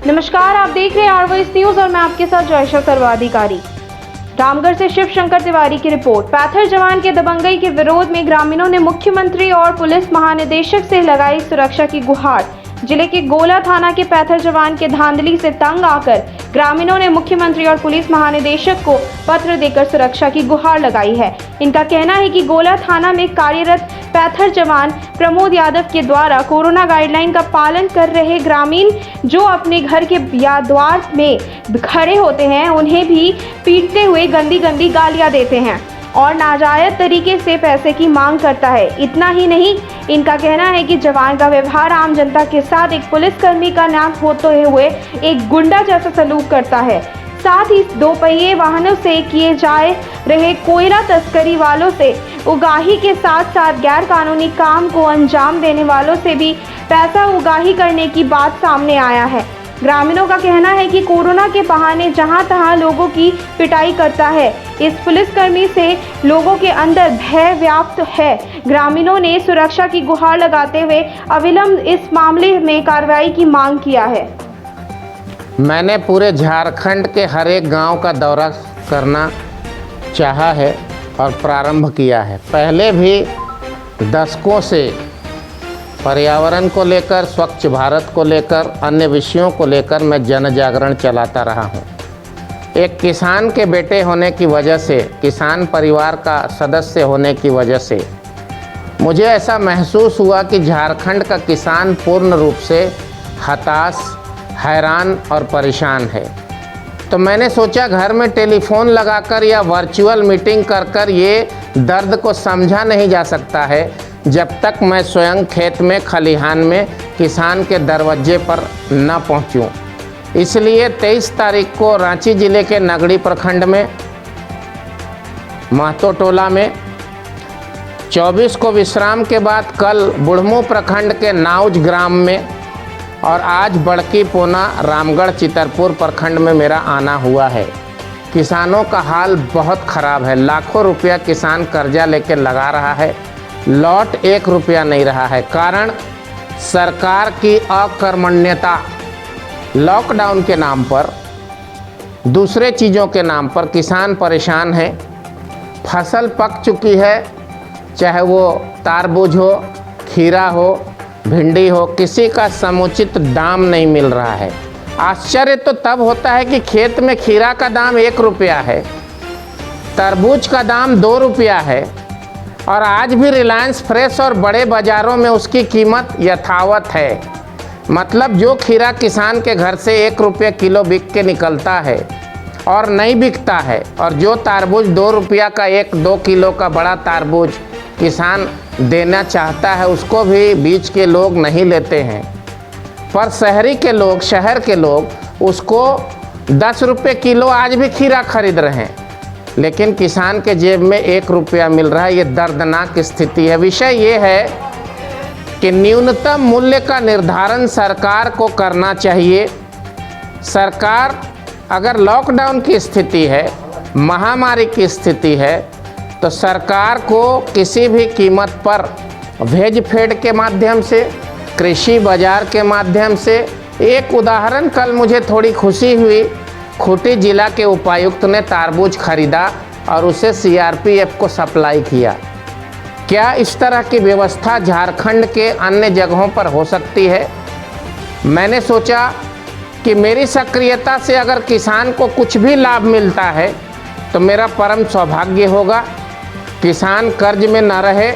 नमस्कार, आप देख रहे हैं आरवाईस न्यूज और मैं आपके साथ जयशा सर्वाधिकारी। रामगढ़ से शिव शंकर तिवारी की रिपोर्ट। पैथर जवान के दबंगई के विरोध में ग्रामीणों ने मुख्यमंत्री और पुलिस महानिदेशक से लगाई सुरक्षा की गुहार। जिले के गोला थाना के पैथर जवान के धांधली से तंग आकर ग्रामीणों ने मुख्यमंत्री और पुलिस महानिदेशक को पत्र देकर सुरक्षा की गुहार लगाई है। इनका कहना है कि गोला थाना में कार्यरत पैथर जवान प्रमोद यादव के द्वारा कोरोना गाइडलाइन का पालन कर रहे ग्रामीण जो अपने घर के द्वार में खड़े होते हैं उन्हें भी पीटते हुए गंदी गंदी गालियां देते हैं और नाजायज तरीके से पैसे की मांग करता है। इतना ही नहीं, इनका कहना है कि जवान का व्यवहार आम जनता के साथ एक पुलिसकर्मी का नाम होते हुए एक गुंडा जैसा सलूक करता है। साथ ही दो पहिए वाहनों से किए जा रहे कोयला तस्करी वालों से उगाही के साथ साथ गैर कानूनी काम को अंजाम देने वालों से भी पैसा उगाही करने की बात सामने आया है। ग्रामीणों का कहना है कि कोरोना के बहाने जहां तहां लोगों की पिटाई करता है। इस पुलिसकर्मी से लोगों के अंदर भय व्याप्त है। ग्रामीणों ने सुरक्षा की गुहार लगाते हुए अविलंब इस मामले में कार्रवाई की मांग किया है। मैंने पूरे झारखंड के हर एक गांव का दौरा करना चाहा है और प्रारंभ किया है। पहले भी दशकों से पर्यावरण को लेकर, स्वच्छ भारत को लेकर, अन्य विषयों को लेकर मैं जन जागरण चलाता रहा हूं। एक किसान के बेटे होने की वजह से, किसान परिवार का सदस्य होने की वजह से मुझे ऐसा महसूस हुआ कि झारखंड का किसान पूर्ण रूप से हताश, हैरान और परेशान है। तो मैंने सोचा घर में टेलीफोन लगाकर या वर्चुअल मीटिंग कर ये दर्द को समझा नहीं जा सकता है जब तक मैं स्वयं खेत में, खलिहान में किसान के दरवाजे पर न पहुंचूं। इसलिए 23 तारीख को रांची जिले के नगड़ी प्रखंड में महतो टोला में, 24 को विश्राम के बाद कल बुढ़मू प्रखंड के नाउज ग्राम में और आज बड़की पोना रामगढ़ चितरपुर प्रखंड में मेरा आना हुआ है। किसानों का हाल बहुत ख़राब है। लाखों रुपया किसान कर्जा लेकर लगा रहा है, लौट 1 रुपया नहीं रहा है। कारण सरकार की अकर्मण्यता। लॉकडाउन के नाम पर, दूसरे चीज़ों के नाम पर किसान परेशान है। फसल पक चुकी है, चाहे वो तारबूज हो, खीरा हो, भिंडी हो, किसी का समुचित दाम नहीं मिल रहा है। आश्चर्य तो तब होता है कि खेत में खीरा का दाम 1 रुपया है, तरबूज का दाम 2 रुपया है और आज भी रिलायंस फ्रेश और बड़े बाज़ारों में उसकी कीमत यथावत है। मतलब जो खीरा किसान के घर से 1 रुपये किलो बिक के निकलता है और नहीं बिकता है, और जो तारबूज 2 रुपया का 1-2 किलो का बड़ा तारबूज किसान देना चाहता है उसको भी बीच के लोग नहीं लेते हैं। पर शहर के लोग उसको 10 रुपये किलो आज भी खीरा खरीद रहे हैं, लेकिन किसान के जेब में 1 रुपया मिल रहा है। ये दर्दनाक स्थिति है। विषय ये है कि न्यूनतम मूल्य का निर्धारण सरकार को करना चाहिए। सरकार, अगर लॉकडाउन की स्थिति है, महामारी की स्थिति है, तो सरकार को किसी भी कीमत पर भेज फेड के माध्यम से, कृषि बाजार के माध्यम से, एक उदाहरण कल मुझे थोड़ी खुशी हुई, खूंटी जिला के उपायुक्त ने तारबूज खरीदा और उसे सीआरपीएफ को सप्लाई किया। क्या इस तरह की व्यवस्था झारखंड के अन्य जगहों पर हो सकती है? मैंने सोचा कि मेरी सक्रियता से अगर किसान को कुछ भी लाभ मिलता है तो मेरा परम सौभाग्य होगा। किसान कर्ज में न रहे,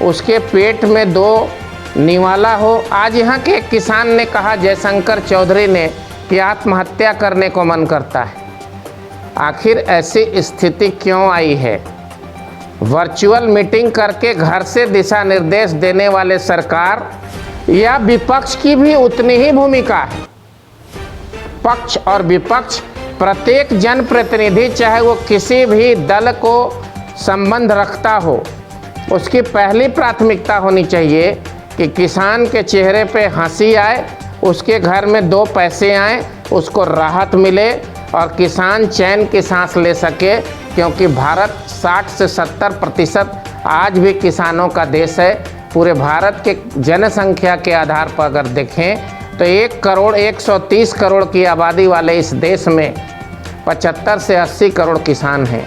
उसके पेट में 2 निवाला हो। आज यहाँ के एक किसान ने कहा, जयशंकर चौधरी ने, कि आत्महत्या करने को मन करता है। आखिर ऐसी स्थिति क्यों आई है? वर्चुअल मीटिंग करके घर से दिशा निर्देश देने वाले सरकार या विपक्ष की भी उतनी ही भूमिका है। पक्ष और विपक्ष, प्रत्येक जनप्रतिनिधि चाहे वो किसी भी दल को संबंध रखता हो, उसकी पहली प्राथमिकता होनी चाहिए कि किसान के चेहरे पे हंसी आए, उसके घर में 2 पैसे आए, उसको राहत मिले और किसान चैन की सांस ले सके। क्योंकि भारत 60 से 70% आज भी किसानों का देश है। पूरे भारत के जनसंख्या के आधार पर अगर देखें तो 1 करोड़ 130 करोड़ की आबादी वाले इस देश में 75 से 80 करोड़ किसान हैं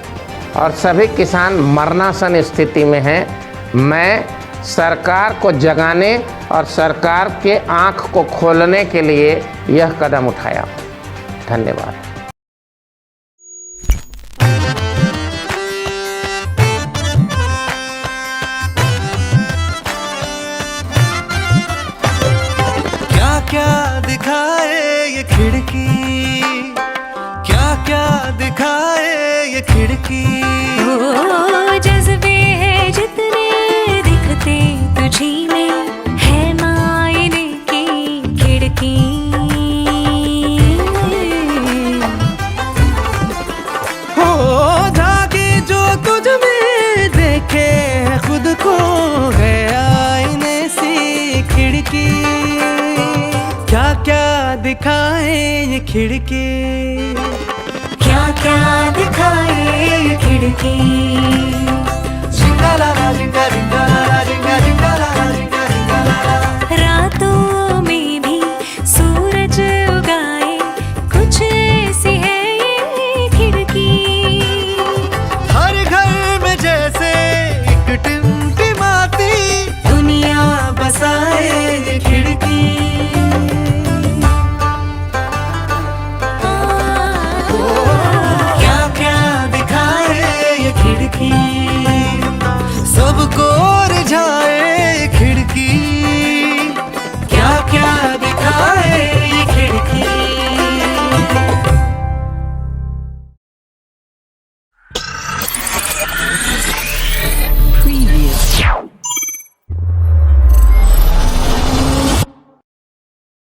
और सभी किसान मरणासन स्थिति में हैं। मैं सरकार को जगाने और सरकार के आँख को खोलने के लिए यह कदम उठाया। धन्यवाद। क्या दिखाए ये खिड़की, क्या क्या दिखाए ये खिड़की। ओ जज्बे हैं जितने दिखते तुझी में, है मायने की खिड़की। हो धागे जो तुझ में देखे है खुद को, है आईने सी खिड़की। क्या क्या दिखाए ये खिड़की, क्या क्या दिखाए ये खिड़की।